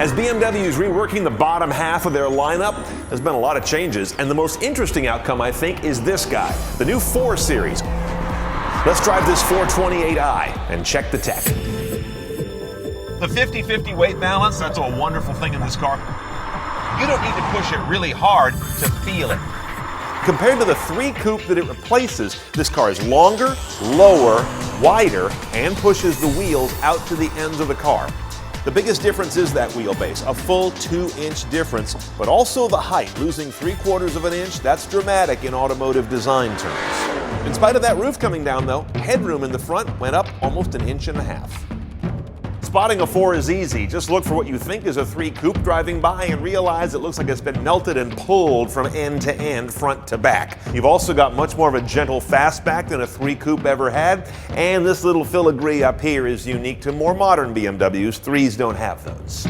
As BMW is reworking the bottom half of their lineup, there's been a lot of changes, and the most interesting outcome, I think, is this guy, the new 4 Series. Let's drive this 428i and check the tech. The 50-50 weight balance, that's a wonderful thing in this car. You don't need to push it really hard to feel it. Compared to the 3 Coupe that it replaces, this car is longer, lower, wider, and pushes the wheels out to the ends of the car. The biggest difference is that wheelbase, a full 2-inch difference, but also the height, losing 3/4 of an inch. That's dramatic in automotive design terms. In spite of that roof coming down though, headroom in the front went up almost 1.5 inches. Spotting a 4 is easy. Just look for what you think is a 3 Coupe driving by and realize it looks like it's been melted and pulled from end to end, front to back. You've also got much more of a gentle fastback than a 3 Coupe ever had, and this little filigree up here is unique to more modern BMWs. 3s don't have those.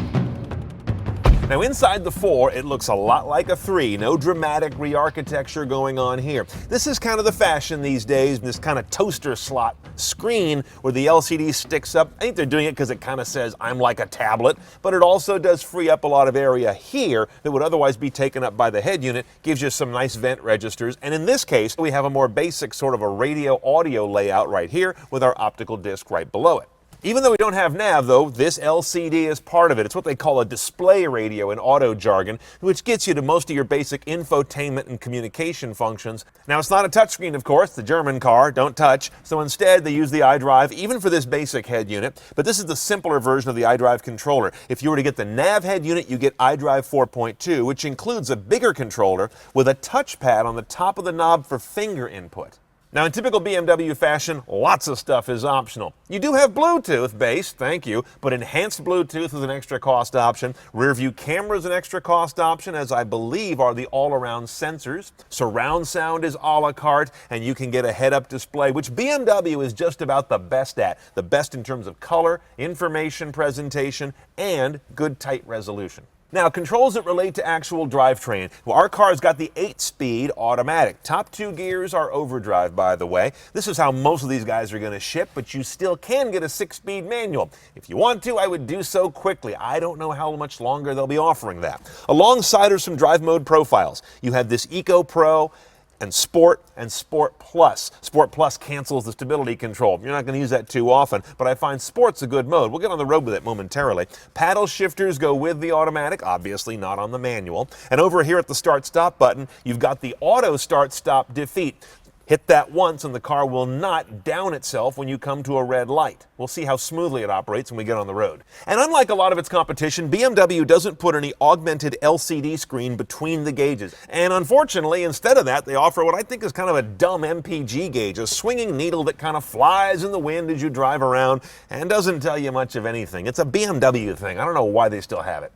Now inside the 4, it looks a lot like a 3. No dramatic re-architecture going on here. This is kind of the fashion these days, this kind of toaster slot screen where the LCD sticks up. I think they're doing it because it kind of says, I'm like a tablet, but it also does free up a lot of area here that would otherwise be taken up by the head unit, gives you some nice vent registers, and in this case, we have a more basic sort of a radio audio layout right here with our optical disc right below it. Even though we don't have nav, though, this LCD is part of it. It's what they call a display radio in auto jargon, which gets you to most of your basic infotainment and communication functions. Now, it's not a touchscreen, of course, the German car, don't touch, so instead they use the iDrive, even for this basic head unit, but this is the simpler version of the iDrive controller. If you were to get the nav head unit, you get iDrive 4.2, which includes a bigger controller with a touchpad on the top of the knob for finger input. Now, in typical BMW fashion, lots of stuff is optional. You do have Bluetooth based, thank you, but enhanced Bluetooth is an extra cost option. Rear view camera is an extra cost option, as I believe are the all-around sensors. Surround sound is a la carte, and you can get a head-up display, which BMW is just about the best at. The best in terms of color, information presentation, and good tight resolution. Now, controls that relate to actual drivetrain. Well, our car's got the 8-speed automatic. Top 2 gears are overdrive, by the way. This is how most of these guys are going to ship, but you still can get a 6-speed manual. If you want to, I would do so quickly. I don't know how much longer they'll be offering that. Alongside are some drive mode profiles. You have this Eco Pro, and Sport Plus. Sport Plus cancels the stability control. You're not going to use that too often, but I find Sport's a good mode. We'll get on the road with it momentarily. Paddle shifters go with the automatic, obviously not on the manual. And over here at the start-stop button, you've got the auto start-stop defeat. Hit that once and the car will not down itself when you come to a red light. We'll see how smoothly it operates when we get on the road. And unlike a lot of its competition, BMW doesn't put any augmented LCD screen between the gauges. And unfortunately, instead of that, they offer what I think is kind of a dumb MPG gauge, a swinging needle that kind of flies in the wind as you drive around and doesn't tell you much of anything. It's a BMW thing. I don't know why they still have it.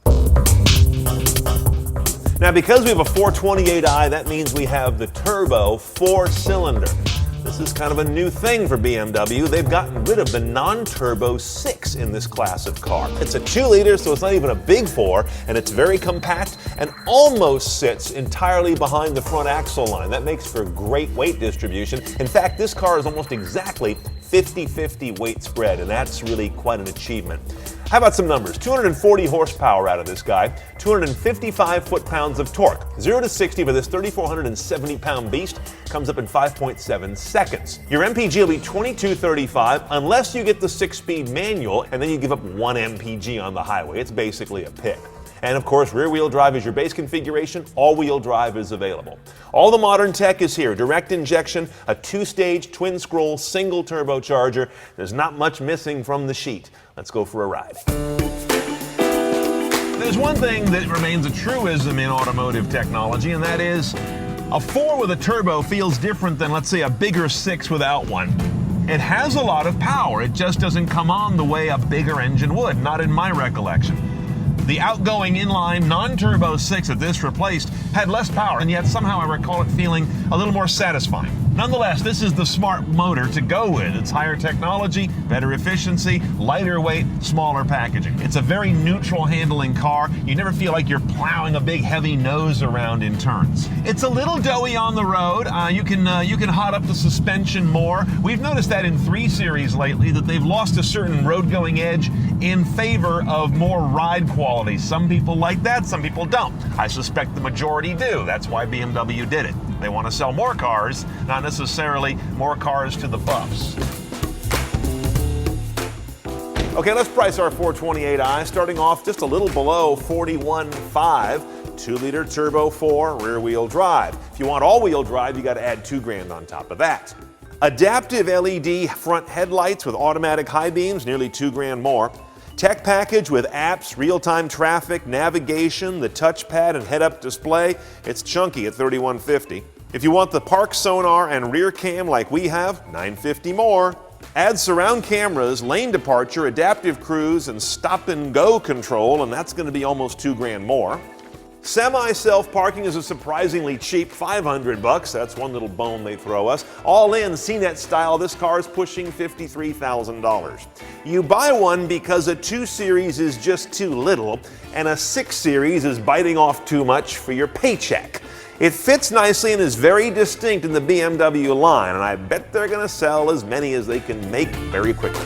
Now, because we have a 428i, that means we have the turbo 4-cylinder. This is kind of a new thing for BMW. They've gotten rid of the non-turbo 6 in this class of car. It's a 2-liter, so it's not even a big 4, and it's very compact and almost sits entirely behind the front axle line. That makes for great weight distribution. In fact, this car is almost exactly 50-50 weight spread, and that's really quite an achievement. How about some numbers? 240 horsepower out of this guy, 255 foot-pounds of torque. 0 to 60 for this 3,470-pound beast comes up in 5.7 seconds. Your MPG will be 2235 unless you get the 6-speed manual, and then you give up 1 MPG on the highway. It's basically a pick. And of course, rear-wheel drive is your base configuration. All-wheel drive is available. All the modern tech is here. Direct injection, a 2-stage, twin-scroll, single turbocharger. There's not much missing from the sheet. Let's go for a ride. There's one thing that remains a truism in automotive technology, and that is a 4 with a turbo feels different than, let's say, a bigger 6 without one. It has a lot of power. It just doesn't come on the way a bigger engine would, not in my recollection. The outgoing inline non-turbo 6 that this replaced had less power, and yet somehow I recall it feeling a little more satisfying. Nonetheless, this is the smart motor to go with. It's higher technology, better efficiency, lighter weight, smaller packaging. It's a very neutral handling car. You never feel like you're plowing a big heavy nose around in turns. It's a little doughy on the road. You can hot up the suspension more. We've noticed that in 3 Series lately that they've lost a certain road-going edge in favor of more ride quality. Some people like that, some people don't. I suspect the majority do. That's why BMW did it. They want to sell more cars, not necessarily more cars to the buffs. Okay, let's price our 428i, starting off just a little below $41,500. 2-liter turbo 4, rear-wheel drive. If you want all-wheel drive, you got to add $2,000 on top of that. Adaptive LED front headlights with automatic high beams, nearly $2,000 more. Tech package with apps, real-time traffic, navigation, the touchpad and head-up display. It's chunky at $3,150. If you want the park sonar and rear cam like we have, $950 more. Add surround cameras, lane departure, adaptive cruise, and stop-and-go control, and that's going to be almost $2,000 more. Semi-self parking is a surprisingly cheap $500. That's one little bone they throw us. All in, CNET style, this car is pushing $53,000. You buy one because a 2 Series is just too little, and a 6 Series is biting off too much for your paycheck. It fits nicely and is very distinct in the BMW line, and I bet they're going to sell as many as they can make very quickly.